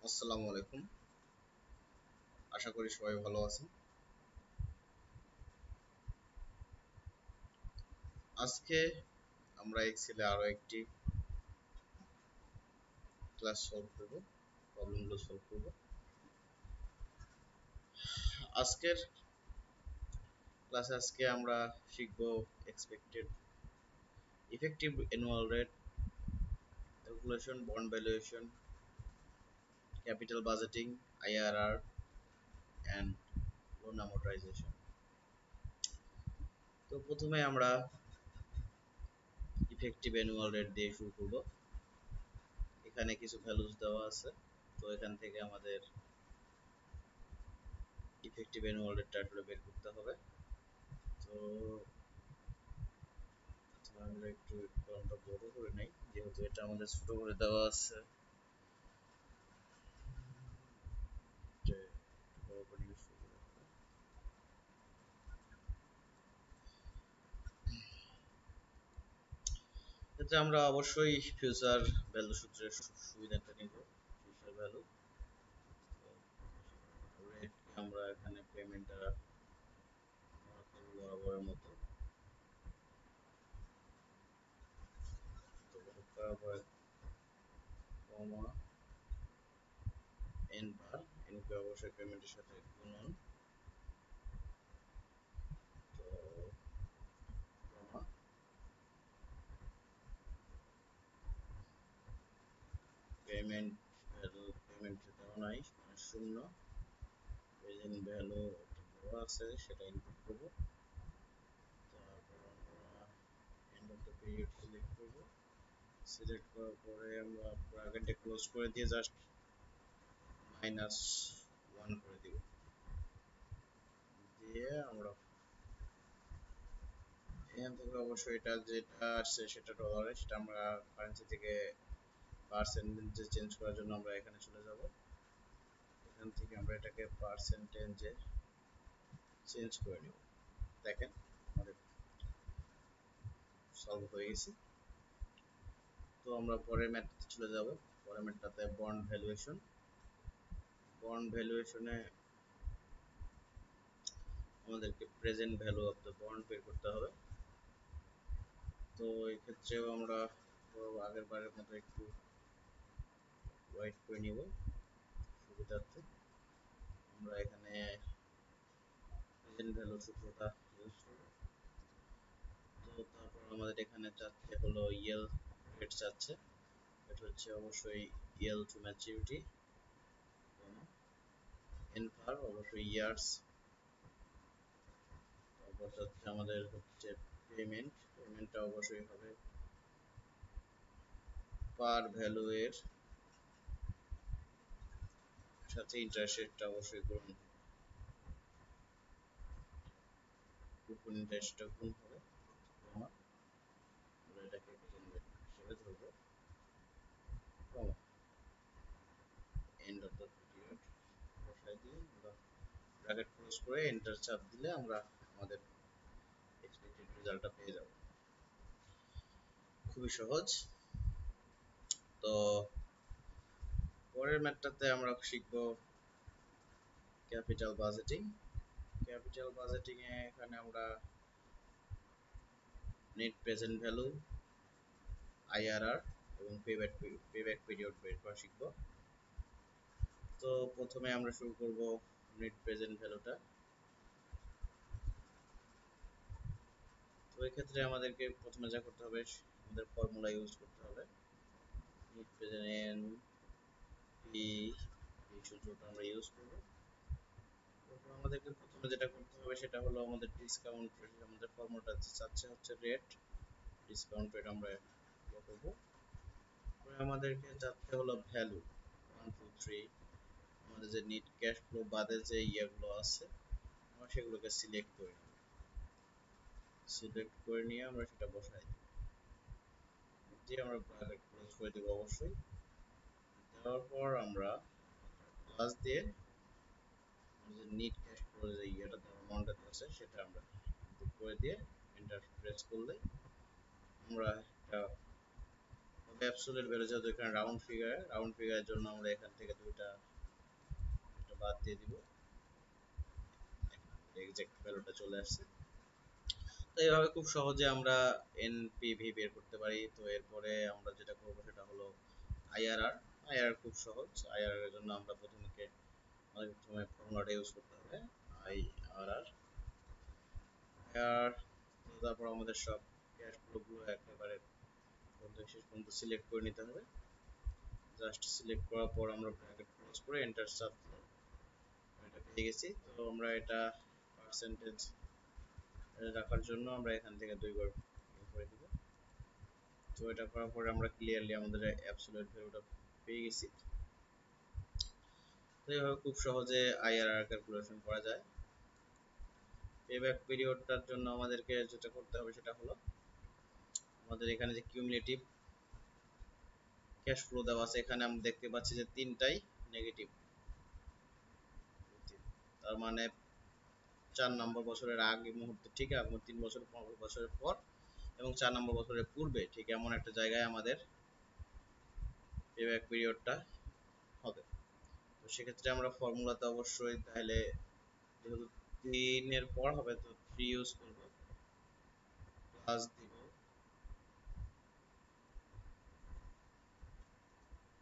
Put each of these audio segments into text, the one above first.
আসসালামু আলাইকুম। আশা করি সবাই ভালো আছেন। আজকে আমরা এক্সেলে আরো একটি ক্লাস সলভ করব, প্রবলেমগুলো সলভ করব। আজকের আজকে আমরা শিখব expected effective annual rate calculation, bond valuation, capital budgeting, IRR and loan amortisation. তো প্রথমে আমরা ইফেক্টিভ অ্যানুয়াল রেট দিয়ে শুরু করব। এখানে কিছু ভ্যালুস দেওয়া আছে, তো এখান থেকে আমাদের ইফেক্টিভ অ্যানুয়াল রেটটা আসলে বের করতে হবে। তো আমরা একটু কলমটা বড় করে নেই, যেহেতু এটা আমাদের ছোট করে দেওয়া আছে। যে বড় করে নিলে সুবিধা হবে। এতে আমরা অবশ্যই ফিউচার ভ্যালু সূত্রের সুবিধাটা নিব। ফিউচার ভ্যালু রেট আমরা এখানে পেমেন্টটা বরাবরের মতো বরাবর কমা এন বার, এনকে অবশ্যই পেমেন্টের সাথে গুণন, তো কমা পেমেন্ট ভ্যালু, পেমেন্ট দেওয়া নাই মানে শূন্য, প্রেজেন্ট ভ্যালু দেওয়া আছে সেটা ইনপুট করব। তারপর আমরা end of the period select করব। সিলেক্ট করার পরে আমরা ব্র্যাকেটটা ক্লোজ করে দিয়ে জাস্ট -1 করে দিব। দিয়ে আমরা এখান থেকে অবশ্যই এটা যেটা আসছে সেটা ডলারে, সেটা আমরা কারেন্সি থেকে পার্সেন্টেজে চেঞ্জ করার জন্য আমরা এখানে চলে যাব। এখান থেকে আমরা এটাকে পার্সেন্টেজে চেঞ্জ করে নিব। দেখেন আমাদের সলভ হয়ে গেছে। তো আমরা পরের ম্যাথটাতে চলে যাব। পরের ম্যাথটাতে বন্ড ভ্যালুয়েশন। বন্ড ভ্যালুয়েশনে আমাদেরকে present value of the bond বের করতে হবে। তো এই ক্ষেত্রেও আমরা আগের বারের মতো একটু ওয়েট করে নিব সুবিধার্থে। আমরা এখানে প্রেজেন্ট ভ্যালু সূত্রটা ইউজ করব। তো তারপর আমাদের এখানে চাচ্ছে হলো ইয়েল রেট চাচ্ছে। এটা হচ্ছে অবশ্যই ইয়েল টু ম্যাচুরিটি, এনফার অবশ্যই ইয়ার্স। তারপর চাচ্ছে আমাদের হচ্ছে পেমেন্টটা অবশ্যই হবে পার ভ্যালু এর সাথে ইন্টারেস্ট রেটটা অবশ্যই গুণ, কুপন ইন্টারেস্টটা গুণ হবে। কমা আমরা এটাকে প্রেজেন্ট ভ্যালু হিসেবে ধরবো। কমা এন্ড অফ দ্য পিরিয়ড বসাই দিয়ে আমরা ব্র্যাকেট ক্লোজ করে এন্টার চাপ দিলে আমরা আমাদের এক্সপেক্টেড রেজাল্টটা পেয়ে যাব। খুবই সহজ। তো পরের ম্যাথটাতে আমরা শিখব ক্যাপিটাল বাজেটিং। ক্যাপিটাল বাজেটিং এ এখানে আমরা নেট প্রেজেন্ট ভ্যালু, আইআরআর এবং পেব্যাক পিরিয়ড বের করা শিখব। তো প্রথমে আমরা শুরু করব নেট প্রেজেন্ট ভ্যালুটা। তো এই ক্ষেত্রে আমাদেরকে প্রথমে যা করতে হবে আমাদের ফর্মুলা ইউজ করতে হবে। নেট প্রেজেন্ট পি, এই সূত্রটা আমরা ইউজ করব। তারপর আমাদেরকে প্রথমে যেটা করতে হবে সেটা হলো আমাদের ডিসকাউন্ট রেট। আমাদের ফর্মুলাটা চাচ্ছে হচ্ছে রেট, ডিসকাউন্ট রেট আমরা করব। পরে আমাদেরকে চাচ্ছে হলো ভ্যালু 1 2 3, আমাদের যে নেট ক্যাশ ফ্লো বাদে যে ইয়েগুলো আছে আমরা সেগুলোকে সিলেক্ট করে নিব। সিলেক্ট করে নিয়ে আমরা সেটা বসাই দিব, দিয়ে আমরা ব্র্যাকেট ক্লোজ করে দেব অবশ্যই। দেওয়ার পর আমরা প্লাস দিয়ে আমাদের নেট ক্যাশ ফ্লো যে ইয়েটা অ্যামাউন্টটা আছে সেটা আমরা ইনপুট করে দিয়ে এন্টার প্রেস করলে আমরা একটা অ্যাবসলিউট ভ্যালু যেহেতু এখানে রাউন্ড ফিগারের জন্য আমরা এখান থেকে দুইটা বাদ দিয়ে দিব, এক্সাক্ট ভ্যালুটা চলে আসছে। তো এইভাবে খুব সহজে আমরা এনপিভি বের করতে পারি। তো এরপরে আমরা যেটা করব সেটা হলো আইআরআর। আইআরআর খুব সহজ। আইআরআর এর জন্য আমরা প্রথমে ফর্মুলাটা ইউজ করতে হবে, আইআরআর। আর তারপর আমাদের সব ক্যাশ ফ্লোগুলো একেবারে শেষ পর্যন্ত সিলেক্ট করে নিতে হবে। জাস্ট সিলেক্ট করার পর আমরা ব্র্যাকেট ক্লোজ করে এন্টার চাপ এটা পেয়ে গেছি। তো আমরা এটা পার্সেন্টেজ রাখার জন্য আমরা এখান থেকে দুইবার করে দিব। তো এটা করার পরে আমরা ক্লিয়ারলি আমাদের অ্যাবসলিউট ভ্যালুটা পেয়ে গেছি। তো এইভাবে খুব সহজে আইআরআর ক্যালকুলেশন করা যায়। পেব্যাক পিরিয়ডটার জন্য আমাদেরকে যেটা করতে হবে সেটা হলো আমাদের এখানে যে কিউমুলেটিভ ক্যাশ ফ্লো দেওয়া আছে, এখানে আমরা দেখতে পাচ্ছি যে তিনটাই নেগেটিভ। তার মানে 4 নম্বর বছরের আগে মুহূর্তে ঠিক এবং 3 বছর 5 বছরের পর এবং 4 নম্বর বছরের পূর্বে ঠিক এমন একটা জায়গায় আমাদের পেব্যাক পিরিয়ডটা হবে। তো সেক্ষেত্রে আমরা ফর্মুলাতে অবশ্যই তাহলে যেহেতু 3 এর পর হবে তো 3 ইউজ করব, প্লাস দিব,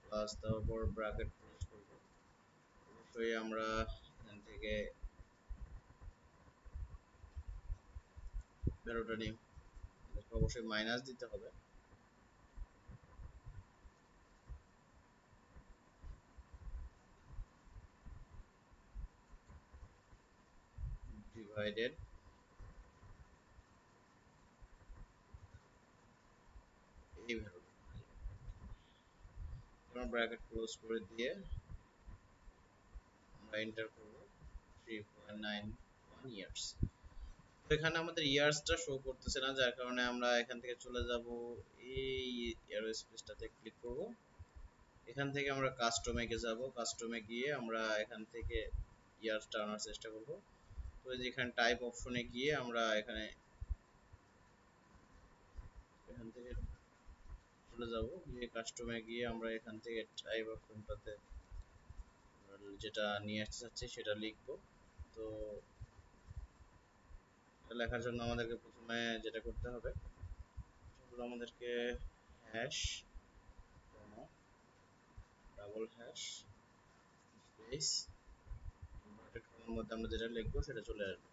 প্লাস দেওয়ার পর ব্র্যাকেট ক্লোজ করব। অবশ্যই আমরা এখান থেকে ভ্যালুটা নিই, অবশ্যই মাইনাস দিতে হবে। ডিভাইডেড এই ভ্যালুটা আমরা ব্র্যাকেট ক্লোজ করে দিয়ে আমরা এন্টার করব 3.91 ইয়ার্স। তো এখানে আমাদের ইয়ার্সটা শো করতেছে না, যার কারণে আমরা এখান থেকে চলে যাব এই এরো স্পেসটাতে ক্লিক করব। এখান থেকে আমরা কাস্টমে যাব, কাস্টমে গিয়ে আমরা এখান থেকে ইয়ার্সটা আনার চেষ্টা করব। তো যেখানে টাইপ অপশনে গিয়ে আমরা এখানে এখান থেকে চলে যাব, গিয়ে কাস্টমে গিয়ে আমরা এখান থেকে টাইপ অপশনটাতে যেটা নিয়ে আসতে চাচ্ছি সেটা লিখব। তো এটা লেখার জন্য আমাদেরকে প্রথমে যেটা করতে হবে সেটা আমাদেরকে hash double hash space inverted কমার মধ্যে আমরা যেটা লিখবো সেটা চলে আসবে।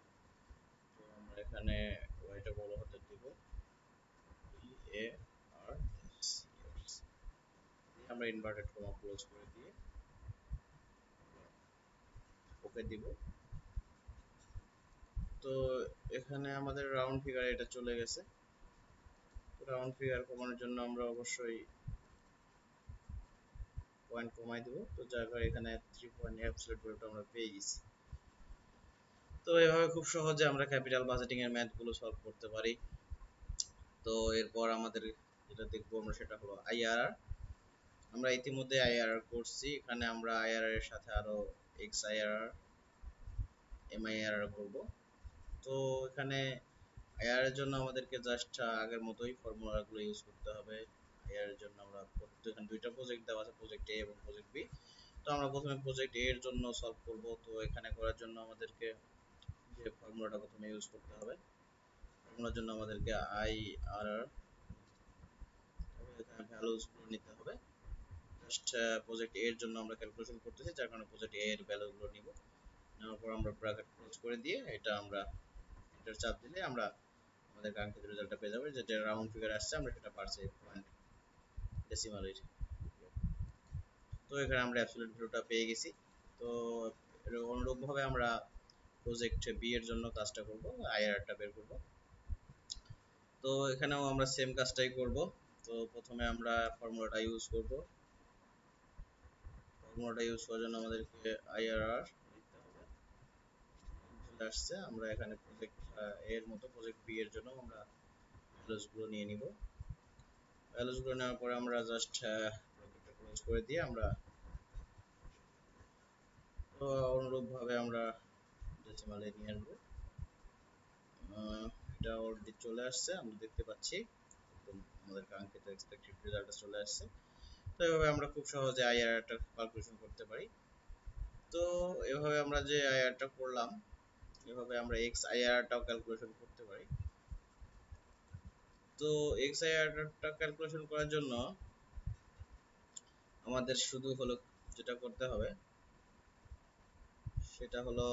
তো আমরা এখানে ওয়াইটা বড় হতে দিব, এ আর এস, আমরা ইনভার্টেড কমা ক্লোজ করে দিয়ে ওকে দিব। তো এখানে আমাদের রাউন্ড ফিগার এটা চলে গেছে। রাউন্ড ফিগার কমানোর জন্য আমরা অবশ্যই পয়েন্ট কমাই দেব। তো যার কারণে এখানে 3 পয়েন্ট অ্যাবসলিউট ভ্যালুটা আমরা পেয়ে গেছি। তো এভাবে খুব সহজে আমরা ক্যাপিটাল বাজেটিং এর ম্যাথ গুলো সলভ করতে পারি। তো এরপর আমাদের যেটা দেখবো আমরা সেটা হলো আইআরআর। আমরা ইতিমধ্যে আইআরআর করছি, এখানে আমরা আইআরআর এর সাথে আরো এক্স আইআরআর, এমআইআরআর করব। তো এখানে আইআরআর এর জন্য আমাদেরকে জাস্ট আগের মতোই ফর্মুলাগুলো ইউজ করতে হবে। আইআরআর এর জন্য আমরা এখানে দুইটা প্রজেক্ট দেওয়া আছে, প্রজেক্ট এ এবং প্রজেক্ট বি। তো আমরা প্রথমে প্রজেক্ট এ এর জন্য সলভ করব। তো এখানে করার জন্য আমাদেরকে যে ফর্মুলাটা প্রথমে ইউজ করতে হবে, ফর্মুলার জন্য আমাদেরকে আইআরআর এখানে ভ্যালুজ গুলো নিতে হবে। জাস্ট প্রজেক্ট এ এর জন্য আমরা ক্যালকুলেশন করতেছি, যার কারণে প্রজেক্ট এ এর ভ্যালুগুলো নিব। নেওয়ার পর আমরা ব্র্যাকেট ক্লোজ করে দিয়ে এটা আমরা এন্টার চাপ দিলে আমরা আমাদের কাঙ্ক্ষিত রেজাল্টটা পেয়ে যাবো। যেটা রাউন্ড ফিগার আসছে আমরা সেটা পারছি পয়েন্ট ডেসিমালের। তো এখানে আমরা অ্যাবসলিউট ভ্যালুটা পেয়ে গেছি। তো অনুরূপভাবে আমরা প্রজেক্ট বি এর জন্য কাজটা করব, আইআরআরটা বের করব। তো এখানেও আমরা সেম কাজটাই করব। তো প্রথমে আমরা ফর্মুলাটা ইউজ করব। ফর্মুলাটা ইউজ করার জন্য আমাদেরকে আইআরআর লিখতে হবে। চলে আসছে। আমরা এখানে প্রজেক্ট এর মতো প্রজেক্ট বি এর জন্য আমরা ভ্যালুস গুলো নিয়ে নিব। ভ্যালুস গুলো নেওয়ার পরে আমরা জাস্ট ব্র্যাকেটটা ক্লোজ করে দিয়ে আমরা তো অনুরূপভাবে আমরা ডেসিমালে নিয়ে আসবো। এটা অলরেডি চলে আসছে, আমরা দেখতে পাচ্ছি একদম আমাদের কাঙ্ক্ষিত এক্সপেক্টেড রেজাল্টটা চলে আসছে। তো এভাবে আমরা খুব সহজে আইআরআরটা ক্যালকুলেশন করতে পারি। তো এভাবে আমরা যে আইআরটা করলাম, এভাবে আমরা এক্স আইআরটাও ক্যালকুলেশন করতে পারি। তো এক্স আইআরটা ক্যালকুলেশন করার জন্য আমাদের শুধু হলো যেটা করতে হবে সেটা হলো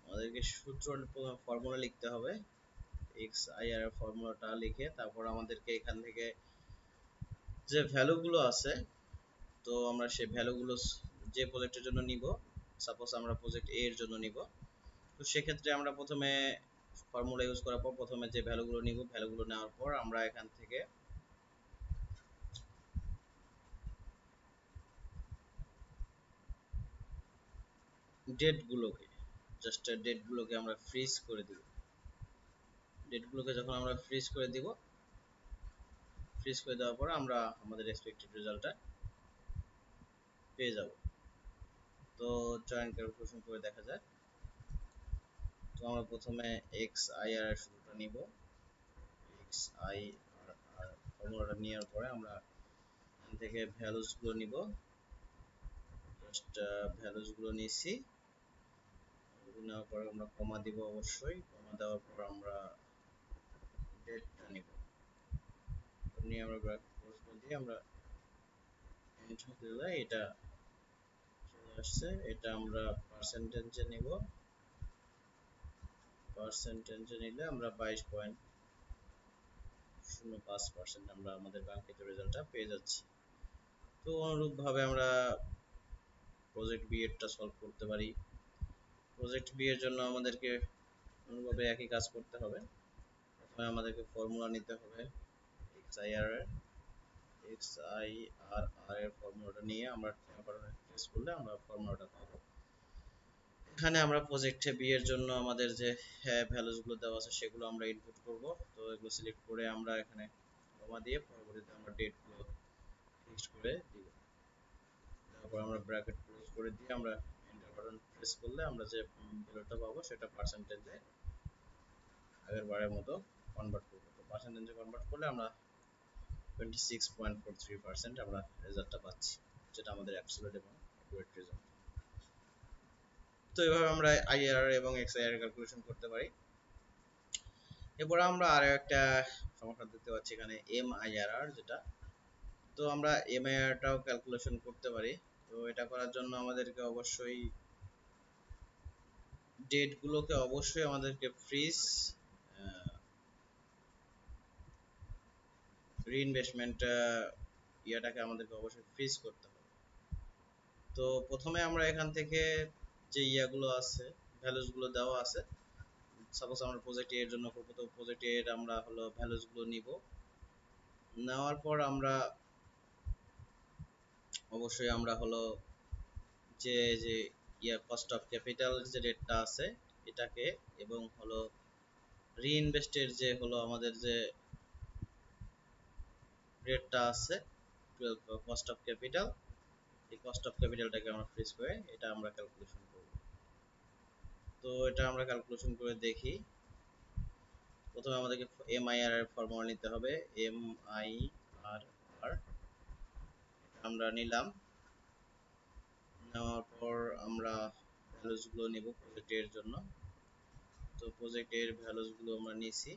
আমাদেরকে সূত্র ফর্মুলা লিখতে হবে। এক্স আইআর এর ফর্মুলাটা লিখে তারপর আমাদেরকে এখান থেকে যে ভ্যালুগুলো আছে, তো আমরা সেই ভ্যালুগুলো যে প্রজেক্টের জন্য নিব, সাপোজ আমরা প্রজেক্ট এ এর জন্য নিব, তো সেক্ষেত্রে আমরা প্রথমে ফর্মুলা ইউজ করার পর প্রথমে যে ভ্যালুগুলো নিব, ভ্যালুগুলো নেওয়ার পর আমরা এখান থেকে ডেটগুলোকে ডেটগুলোকে আমরা ফ্রিজ করে দিব। ডেটগুলোকে যখন আমরা ফ্রিজ করে দিব, ফ্রিজ করে দেওয়ার পর আমরা আমাদের এক্সপেক্টেড রেজাল্টটা পেয়ে যাব। তো জয়েন ক্যালকুলেশন করে দেখা যায়। তো আমরা প্রথমে এক্স আই আর এর শুরুটা নিব, এক্স আই আর ফর্মুলাটা নেওয়ার পরে আমরা এখান থেকে ভ্যালুস গুলো নিব। জাস্ট ভ্যালুস গুলো নিছি, নেওয়ার পরে আমরা কমা দিব, অবশ্যই কমা দেওয়ার পর আমরা ডেটটা নিব, নিয়ে আমরা ব্র্যাকেট ক্লোজ করে দিয়ে আমরা এন্টার দিলে এটা চলে আসছে। এটা আমরা পার্সেন্টেজে নিব, পার্সেন্টেজে নিলে আমরা 22.05% আমরা আমাদের কাঙ্ক্ষিত রেজাল্টটা পেয়ে যাচ্ছি। তো অনুরূপভাবে আমরা প্রজেক্ট বি এরটা সলভ করতে পারি। প্রজেক্ট বি এর জন্য আমাদেরকে অনুরূপভাবে একই কাজ করতে হবে। প্রথমে আমাদেরকে ফর্মুলা নিতে হবে এক্স আই আর এর, এক্স আই আর আর এর ফর্মুলাটা নিয়ে আমরা প্রেস করলে আমরা ফর্মুলাটা পাবো। এখানে আমরা প্রজেক্টে বি এর জন্য আমাদের যে ভ্যালুস গুলো দেওয়া আছে সেগুলো আমরা ইনপুট করব। তো এগুলো সিলেক্ট করে আমরা এখানে কমা দিয়ে পরবর্তীতে আমরা ডেট গুলো ফিক্সড করে দিব। তারপর আমরা ব্র্যাকেট ক্লোজ করে দিয়ে আমরা এন্টার বাটন প্রেস করলে আমরা যে ভ্যালুটা পাবো সেটা পার্সেন্টেজে আগের বারের মতো কনভার্ট করব। তো পার্সেন্টেজে কনভার্ট করলে আমরা 26.43% আমরা রেজাল্টটা পাচ্ছি, যেটা আমাদের অ্যাবসলিউট এবং অ্যাকুরেট রেজাল্ট। তো এভাবে আমরা আইআরআর এবং এক্সআইআর ক্যালকুলেশন করতে পারি। এরপর আমরা আরো একটা সমস্যা দেখতে পাচ্ছি এখানে এমআইআরআর যেটা। তো আমরা এমআইআরটাও ক্যালকুলেশন করতে পারি। তো এটা করার জন্য আমাদেরকে অবশ্যই ডেট গুলোকে অবশ্যই আমাদেরকে ফ্রিজ রিইনভেস্টমেন্ট ইয়াটাকে আমাদেরকে অবশ্যই ফ্রিজ করতে হবে। তো প্রথমে আমরা এখান থেকে যে ইয়াগুলো আছে, ভ্যালুস গুলো দেওয়া আছে, সাপোজ আমরা প্রজেক্ট এর জন্য করব, তো প্রজেক্ট এর আমরা হলো ভ্যালুস গুলো নিব। নেওয়ার পর আমরা অবশ্যই আমরা হলো যে যে ইয়া কস্ট অফ ক্যাপিটাল যে রেটটা আছে এটাকে, এবং হলো রিইনভেস্টের যে হলো আমাদের যে রেটটা আছে কস্ট অফ ক্যাপিটাল, এই কস্ট অফ ক্যাপিটালটাকে আমরা ফ্রিজ করে এটা আমরা ক্যালকুলেশন করব। তো এটা আমরা ক্যালকুলেশন করে দেখি। প্রথমে আমাদেরকে এমআইআর এর ফর্মুলা নিতে হবে, এমআইআরআর আমরা নিলাম। নেওয়ার পর আমরা ভ্যালুস গুলো নিব প্রজেক্ট এর জন্য। তো প্রজেক্ট এর ভ্যালুস গুলো আমরা নিছি,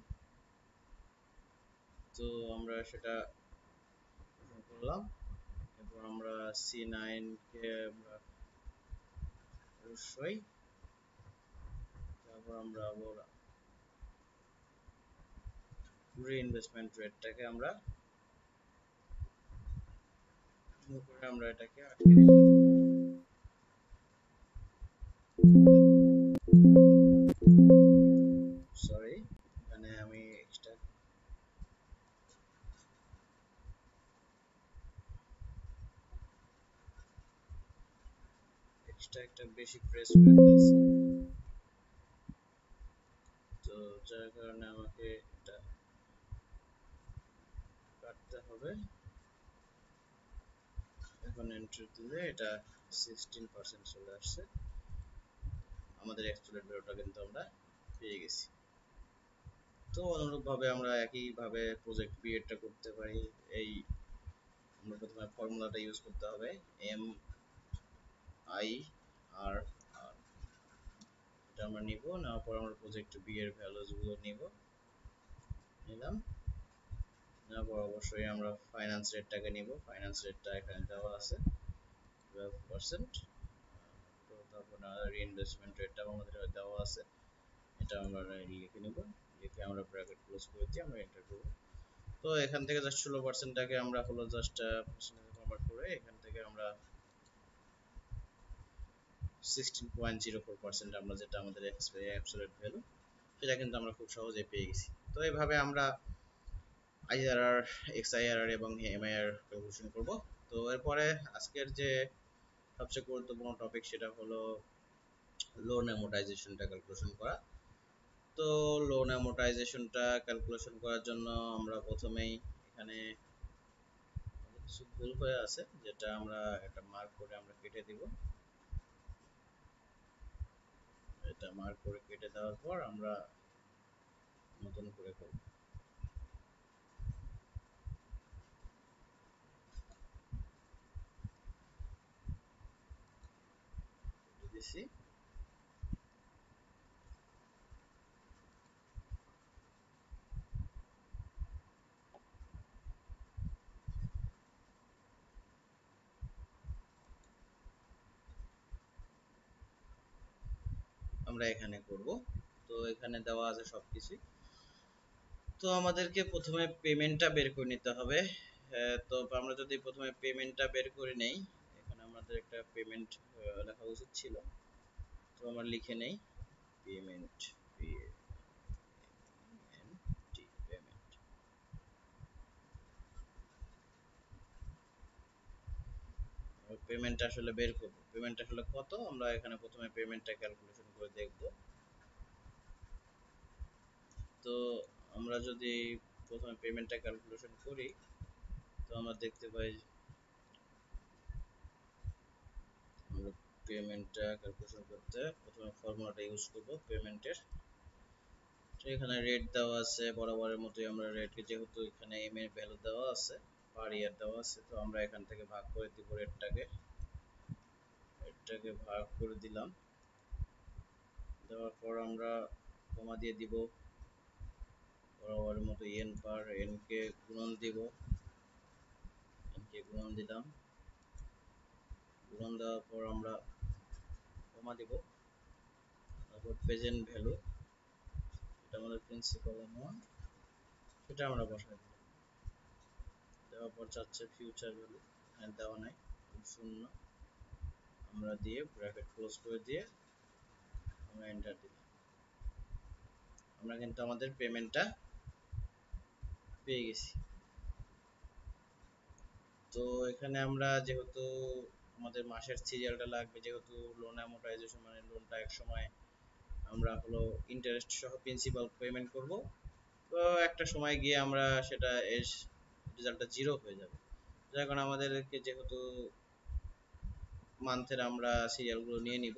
তো আমরা সেটা করলাম। এরপর আমরা C9 কে আমরা অবশ্যই, তারপর আমরা আবার রিইনভেস্টমেন্ট রেটটাকে আমরা উপরে আমরা এটাকে আটকে দিব। সরি, এখানে আমি এক্সট্রা একটা বেশি প্রেস করে দিয়েছি, তো যার কারণে আমাকে এটা করতে হবে। এখন এন্ট্রি দিলে এটা 16% চলে আসছে। আমাদের অ্যাকচুয়াল ভ্যালুটা কিন্তু আমরা পেয়ে গেছি। তো অনুরূপভাবে আমরা একইভাবে প্রজেক্ট বি এরটা করতে পারি। এই আমরা প্রথমে ফর্মুলাটা ইউজ করতে হবে, এম আই আর আর এটা আমরা নিব, নেওয়ার পর আমরা প্রজেক্ট বি এর ভ্যালুজ গুলো নিলাম। নেওয়ার পর অবশ্যই আমরা ফাইন্যান্স রেটটাকে নিব। ফাইন্যান্স রেটটা এখানে দেওয়া আছে 12%। তো তারপর রিইনভেস্টমেন্ট রেটটাও আমাদের দেওয়া আছে, এটা আমরা লিখে নিব। লিখে আমরা ব্র্যাকেট ক্লোজ করে দিয়ে আমরা এন্টার করব। তো এখান থেকে জাস্ট 16%টাকে আমরা হলো জাস্ট পার্সেন্টেজে কনভার্ট করে এখান থেকে আমরা 16.04% আমরা যেটা আমাদের অ্যাবসলিউট ভ্যালু, সেটা কিন্তু আমরা খুব সহজেই পেয়ে গেছি। তো এইভাবে আমরা আইআরআর, এক্সআইআরআর এবং এমআইআর ক্যালকুলেশন করব। তো এরপরে আজকের যে সবচেয়ে গুরুত্বপূর্ণ টপিক সেটা হলো লোন অ্যামোর্টাইজেশনটা ক্যালকুলেশন করা। তো লোন অ্যামোর্টাইজেশনটা ক্যালকুলেশন করার জন্য আমরা প্রথমেই এখানে কিছু ভুল হয়ে আছে, যেটা আমরা একটা মার্ক করে আমরা কেটে দিব। এটা মার্ক করে কেটে দেওয়ার পর আমরা নতুন করে করব। দিছি। আমরা এখানে করব। তো এখানে দেওয়া আছে সবকিছুই। তো আমাদেরকে প্রথমে পেমেন্টটা বের করে নিতে হবে। তো আমরা যদি প্রথমে পেমেন্টটা বের করে নেই, এখানে আমাদের একটা পেমেন্ট লেখা উচিত ছিল। তো আমরা লিখে নেই পেমেন্ট, পেমেন্ট। পেমেন্ট আসলে বের করব, পেমেন্ট আসলে কত, আমরা এখানে প্রথমে পেমেন্টটা ক্যালকুলেশন করে দেখব। তো আমরা যদি প্রথমে পেমেন্টটা ক্যালকুলেশন করি, তো আমরা দেখতে পাই আমরা পেমেন্টটা ক্যালকুলেশন করতে প্রথমে ফর্মুলাটা ইউজ করব পেমেন্টের। তো এখানে রেট দেওয়া আছে বরাবরের মতোই, আমরা রেটকে যেহেতু এখানে এম এর ভ্যালু দেওয়া আছে, পার ইয়ার দেওয়া আছে, তো আমরা এখান থেকে ভাগ করে দিব রেটটাকে ভাগ করে দিলাম। দেওয়ার পর আমরা কমা দিয়ে দিব, বরাবরের মতো এন পার এন কে গুণন দিব, এন কে গুণন দিলাম। গুণন দেওয়ার পর আমরা কমা দিব, তারপর প্রেজেন্ট ভ্যালু, এটা আমাদের প্রিন্সিপাল অ্যামাউন্ট, সেটা আমরা বসাই দিলাম। দেওয়ার পর চাচ্ছে ফিউচার ভ্যালু, এখানে দেওয়া নাই, শূন্য আমরা দিয়ে ব্র্যাকেট ক্লোজ করে দিয়ে আমরা এন্টার দিলাম। আমরা কিন্তু আমাদের পেমেন্টটা পেয়ে গেছি। তো এখানে আমরা যেহেতু আমাদের মাসের সিরিয়ালটা লাগবে, যেহেতু লোন অ্যামোর্টাইজেশন মানে লোনটা এক সময় আমরা হলো ইন্টারেস্ট সহ প্রিন্সিপাল পেমেন্ট করব, তো একটা সময় গিয়ে আমরা সেটা এর রেজাল্টটা জিরো হয়ে যাবে। যার কারণে আমাদেরকে যেহেতু মান্থের আমরা সিরিয়ালগুলো নিয়ে নিব,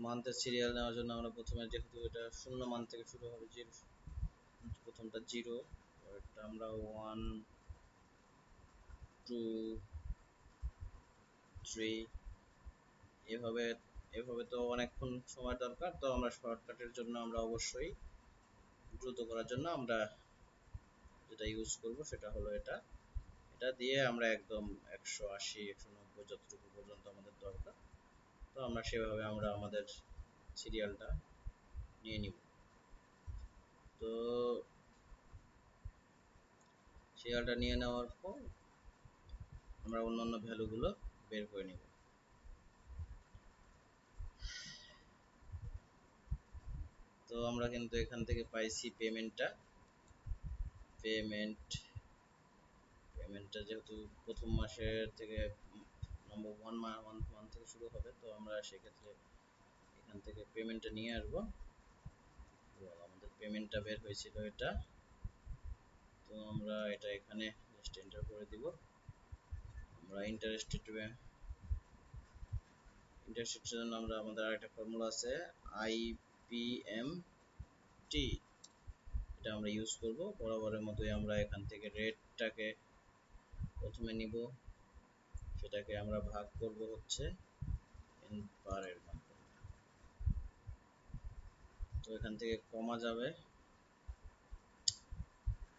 মান্থের সিরিয়াল নেওয়ার জন্য আমরা প্রথমে যেহেতু এটা শূন্য মান থেকে শুরু হবে, জিরো, প্রথমটা জিরো, পরেরটা আমরা 1 2 3, এভাবে এভাবে তো অনেকক্ষণ সময় দরকার। তো আমরা শর্টকাটের জন্য আমরা অবশ্যই দ্রুত করার জন্য আমরা যেটা ইউজ করব সেটা হলো এটা। এটা দিয়ে আমরা একদম 180 190 যতটুকু পর্যন্ত আমাদের দরকার, তো আমরা সেভাবে আমরা আমাদের সিরিয়ালটা নিয়ে নিব। তো সিরিয়ালটা নিয়ে নেওয়ার পর আমরা অন্যান্য ভ্যালুগুলো বের করে নিব। তো আমরা কিন্তু এখান থেকে পাইছি পেমেন্টটা যেহেতু প্রথম মাসের থেকে নম্বর 1 থেকে শুরু হবে, তো আমরা সেক্ষেত্রে এখান থেকে পেমেন্টটা নিয়ে আসবো। আমাদের পেমেন্টটা বের হয়েছিল এটা। তো আমরা এটা এখানে জাস্ট এন্টার করে দিব। আমরা ইন্টারেস্টের জন্য আমরা আমাদের আরেকটা ফর্মুলা আছে IPMT, এটা আমরা ইউজ করব। বরাবরের মতোই আমরা এখান থেকে রেটটাকে প্রথমে নিব, সেটাকে আমরা ভাগ করব হচ্ছে n পার এর মাধ্যমে। তো এখান থেকে কমা যাবে,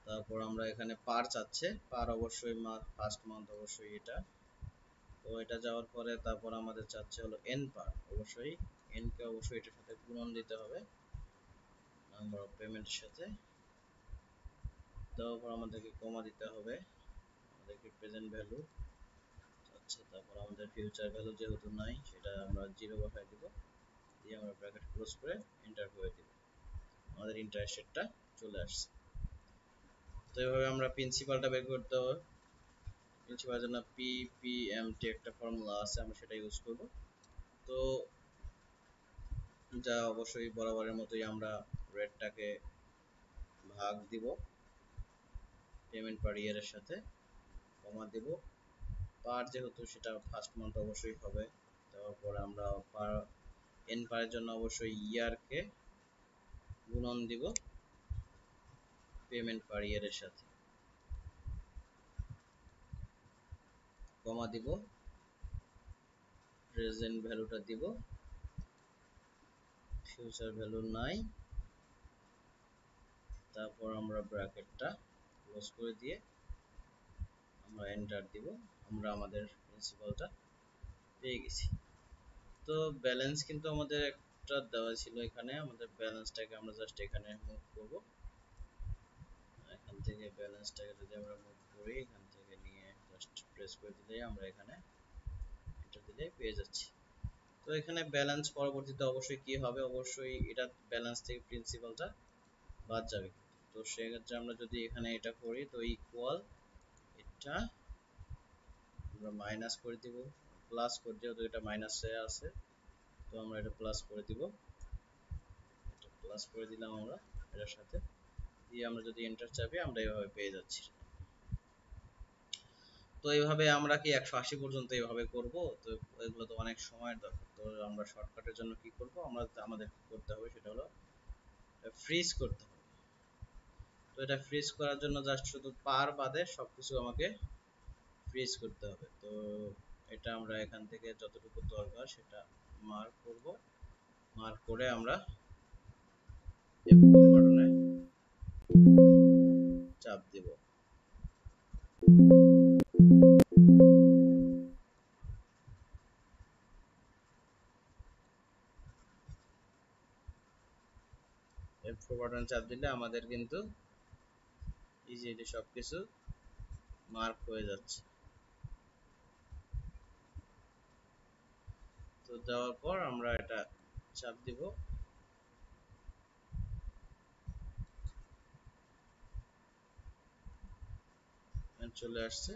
তারপর আমরা এখানে পার চাচ্ছে, পার অবশ্যই ফার্স্ট মান্থ অবশ্যই এটা। তো এটা যাওয়ার পরে তারপর আমাদের চাচ্ছে হলো n পার, অবশ্যই n কে অবশ্যই এটার সাথে গুণন দিতে হবে নাম্বার অফ পেমেন্টের সাথে। তারপর আমাদেরকে কমা দিতে হবে, আমাদেরকে প্রেজেন্ট ভ্যালু আচ্ছা, তারপর আমাদের ফিউচার ভ্যালু যেহেতু নাই সেটা আমরা 0 বসাই দিব, দিয়ে আমরা ব্র্যাকেট ক্লোজ করে এন্টার করে দিব। আমাদের ইন্টারেস্ট রেটটা চলে আসছে। তো এইভাবে আমরা প্রিন্সিপালটা বের করতে হবে। প্রিন্সিপালের জন্য PPMT একটা ফর্মুলা আছে, আমরা সেটা ইউজ করব। তো যা অবশ্যই বরাবরের মতোই আমরা রেটটাকে ভাগ দিব পেমেন্ট পার ইয়ারের সাথে, কমা দিব। পার যেহেতু সেটা ফার্স্ট মান্থ অবশ্যই হবে, তারপর আমরা পার n পারের জন্য অবশ্যই ইয়ারকে গুণন দিব পেমেন্ট পার ইয়ারের সাথে, কমা দিব, প্রেজেন্ট ভ্যালুটা দিব, ফিউচার ভ্যালু নাই, তারপর আমরা ব্র্যাকেটটা ক্লোজ করে দিয়ে আমরা এন্টার দিব। আমরা আমাদের প্রিন্সিপালটা পেয়ে গেছি। তো ব্যালেন্স কিন্তু আমাদের একটা দেওয়া ছিল এখানে, আমাদের ব্যালেন্সটাকে আমরা জাস্ট এখানে মুভ করব। এখান থেকে ব্যালেন্সটাকে যদি আমরা মুভ করি, এখান থেকে নিয়ে জাস্ট প্রেস করে দিলেই আমরা এখানে এন্টার দিলে পেয়ে যাচ্ছি। তো এখানে ব্যালেন্স পরবর্তীতে অবশ্যই কি হবে, অবশ্যই এটা ব্যালেন্স থেকে প্রিন্সিপালটা বাদ যাবে। তো সেক্ষেত্রে আমরা যদি এখানে এটা করি, তো ইকুয়াল এটা আমরা মাইনাস করে দিব, প্লাস করে দিব, তো এটা মাইনাসে আছে, তো আমরা এটা প্লাস করে দিব, এটা প্লাস করে দিলাম আমরা এটার সাথে, দিয়ে আমরা যদি এন্টার চাপি আমরা এইভাবে পেয়ে যাচ্ছি। তো এইভাবে আমরা কি 180 পর্যন্ত এইভাবে করব? তো এগুলো তো অনেক সময়ের দরকার। তো আমরা শর্টকাটের জন্য কি করব, আমাদের কি করতে হবে সেটা হলো ফ্রিজ করতে হবে। তো এটা ফ্রিজ করার জন্য জাস্ট শুধু পার বাদে সবকিছু আমাকে ফ্রিজ করতে হবে। তো এটা আমরা এখান থেকে যতটুকু দরকার সেটা মার্ক করব, মার্ক করে আমরা F4 বাটনে চাপ দেব। F4 বাটনে চাপ দিলে আমাদের কিন্তু ইজিলি সবকিছু মার্ক হয়ে যাচ্ছে। তো দেওয়ার পর আমরা এটা চাপ দিব, চলে আসছে।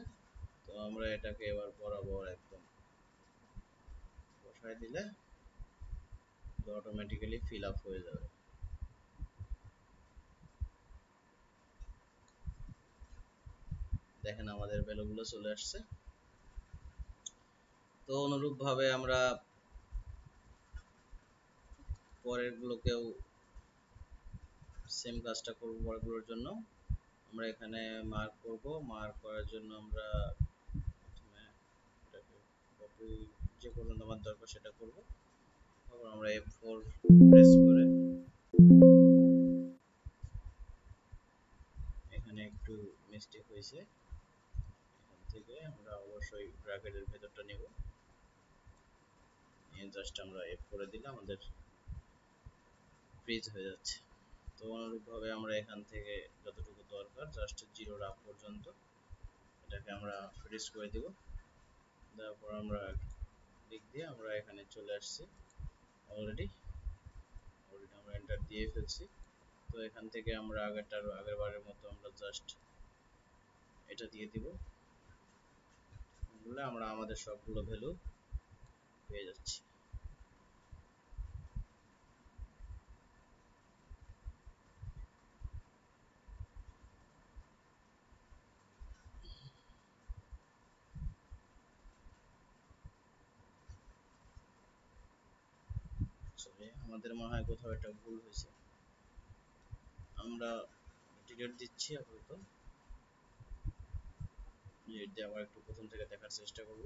তো আমরা এটাকে এবার বরাবর একদম বসায় দিলে অটোমেটিক্যালি ফিল আপ হয়ে যাবে। দেখেন আমাদের ভ্যালুগুলো চলে আসছে। তো অনুরূপভাবে আমরা পরের গুলোকেও সেম কাজটা করব। পরেরগুলোর জন্য আমরা এখানে মার্ক করব, মার্ক করার জন্য আমরা প্রথমে এটাকে কপি যে পর্যন্ত আমার দরকার সেটা করব, তারপর আমরা F4 প্রেস করে এখানে একটু মিস্টেক হয়েছে, এখান থেকে আমরা অবশ্যই ব্র্যাকেটের ভেতরটা নেব, নিয়ে জাস্ট আমরা F4 দিলে আমাদের ফ্রিজ হয়ে যাচ্ছে। তো অনুরূপভাবে আমরা এখান থেকে যতটুকু দরকার জাস্ট 0 রাখ পর্যন্ত এটাকে আমরা ফ্রিজ করে দিব। তারপর আমরা ক্লিক দিয়ে আমরা এখানে চলে আসছি, অলরেডি আমরা এন্টার দিয়ে ফেলছি। তো এখান থেকে আমরা আগের বারের মতো আমরা জাস্ট এটা দিয়ে দিব, বলে আমরা আমাদের সবগুলো ভ্যালু পেয়ে যাচ্ছি। সরি, আমাদের মনে হয় কোথাও একটা ভুল হয়েছে। আমরা ডিলিট দিচ্ছি আপাতত, ডিলিট দিয়ে আবার একটু প্রথম থেকে দেখার চেষ্টা করব।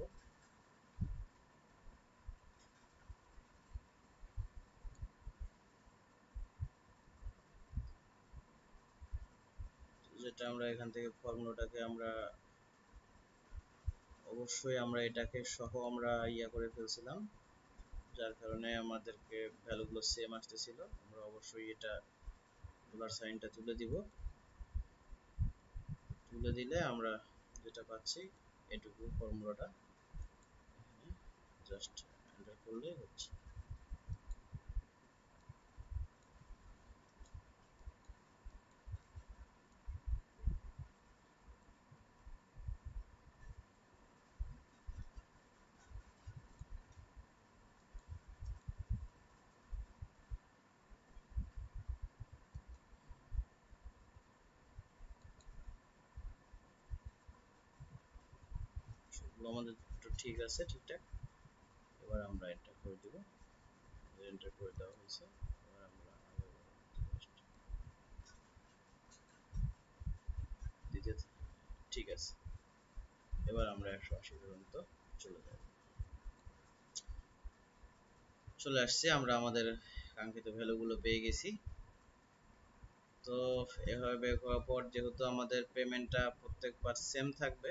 যেটা আমরা এখান থেকে ফর্মুলাটাকে আমরা অবশ্যই আমরা এটাকে সহ আমরা ইয়া করে ফেলছিলাম, যার কারণে আমাদেরকে ভ্যালুগুলো সেম আসতেছিল। আমরা অবশ্যই এটা ডলার সাইনটা তুলে দিব, তুলে দিলে আমরা যেটা পাচ্ছি এটুকু ফর্মুলাটা জাস্ট এন্টার করলেই হচ্ছে। সবগুলো আমাদের তো ঠিক আছে, ঠিকঠাক। এবার আমরা এন্টার করে দিব, এন্টার করে দেওয়া হয়েছে। এবার আমরা দিতে, ঠিক আছে। এবার আমরা 180 পর্যন্ত চলে যাব, চলে আসছে। আমরা আমাদের কাঙ্ক্ষিত ভ্যালুগুলো পেয়ে গেছি। তো এভাবে বের করার পর যেহেতু আমাদের পেমেন্টটা প্রত্যেকবার সেম থাকবে,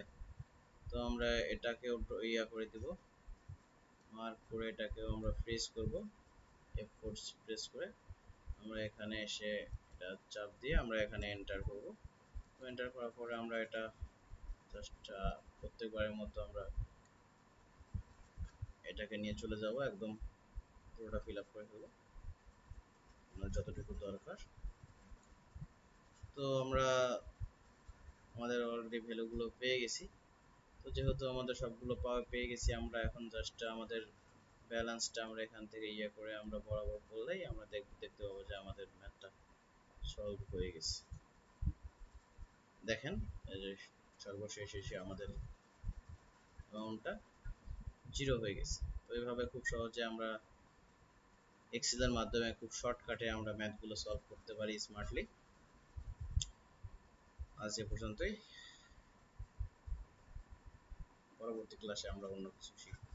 তো আমরা এটাকেও ইয়া করে দিব, মার্ক করে এটাকেও আমরা ফ্রিজ করব। F4 প্রেস করে আমরা এখানে এসে এটা চাপ দিয়ে আমরা এখানে এন্টার করব। এন্টার করার পরে আমরা এটা জাস্ট প্রত্যেকবারের মতো আমরা এটাকে নিয়ে চলে যাব, একদম পুরোটা ফিল আপ করে ফেলবো আপনার যতটুকু দরকার। তো আমরা আমাদের অলরেডি ভ্যালুগুলো পেয়ে গেছি। তো যেহেতু আমাদের সবগুলো পেয়ে গেছি, আমরা এখন জাস্ট আমাদের ব্যালেন্সটা আমরা এখান থেকে ইয়ে করে আমরা বরাবর করলেই আমরা দেখতে পাবো যে আমাদের ম্যাথটা সলভ হয়ে গেছে। দেখেন এই যে সর্বশেষ এসে আমাদের অ্যামাউন্টটা 0 হয়ে গেছে। তো এইভাবে খুব সহজে আমরা এক্সেলের মাধ্যমে খুব শর্টকাটে আমরা ম্যাথগুলো সলভ করতে পারি স্মার্টলি। আজ এ পর্যন্তই, পরবর্তী ক্লাসে আমরা অন্য কিছু শিখব।